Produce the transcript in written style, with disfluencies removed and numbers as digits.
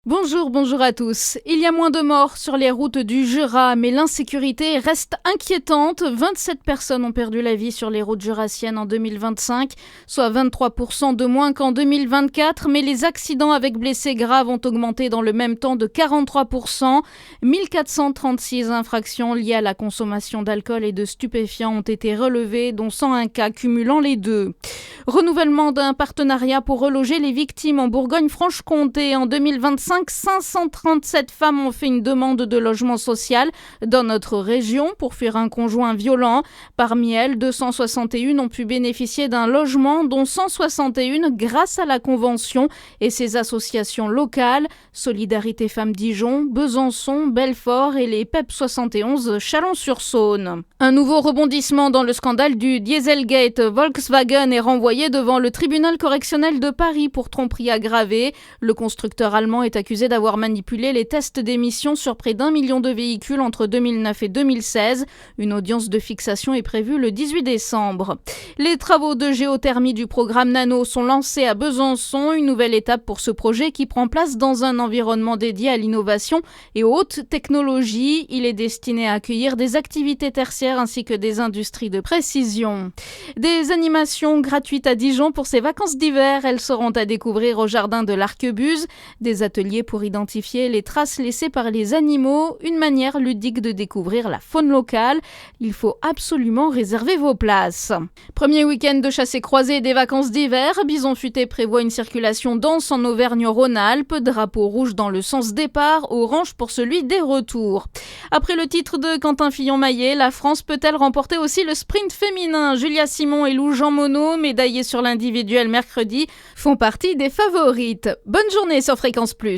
Bonjour à tous. Il y a moins de morts sur les routes du Jura, mais l'insécurité reste inquiétante. 27 personnes ont perdu la vie sur les routes jurassiennes en 2025, soit 23% de moins qu'en 2024, mais les accidents avec blessés graves ont augmenté dans le même temps de 43%. 1436 infractions liées à la consommation d'alcool et de stupéfiants ont été relevées, dont 101 cas cumulant les deux. Renouvellement d'un partenariat pour reloger les victimes en Bourgogne-Franche-Comté. En 2025, 537 femmes ont fait une demande de logement social dans notre région pour fuir un conjoint violent. Parmi elles, 261 ont pu bénéficier d'un logement, dont 161 grâce à la Convention et ses associations locales, Solidarité Femmes Dijon, Besançon, Belfort et les PEP 71 Chalon-sur-Saône. Un nouveau rebondissement dans le scandale du Dieselgate. Volkswagen est renvoyé devant le tribunal correctionnel de Paris pour tromperie aggravée. Le constructeur allemand est accusé d'avoir manipulé les tests d'émissions sur près d'1 million de véhicules entre 2009 et 2016. Une audience de fixation est prévue le 18 décembre. Les travaux de géothermie du programme Nano sont lancés à Besançon, une nouvelle étape pour ce projet qui prend place dans un environnement dédié à l'innovation et aux hautes technologies. Il est destiné à accueillir des activités tertiaires ainsi que des industries de précision. Des animations gratuites à Dijon pour ses vacances d'hiver. Elles seront à découvrir au jardin de l'Arquebuse. Des ateliers pour identifier les traces laissées par les animaux, une manière ludique de découvrir la faune locale. Il faut absolument réserver vos places. Premier week-end de chassé-croisé des vacances d'hiver, Bison Futé prévoit une circulation dense en Auvergne-Rhône-Alpes, drapeau rouge dans le sens départ, orange pour celui des retours. Après le titre de Quentin Fillon-Maillet, la France peut-elle remporter aussi le sprint féminin? Julia Simon et Lou Jean Monod, médaillés sur l'individuel mercredi, font partie des favorites. Bonne journée sur Fréquence Plus.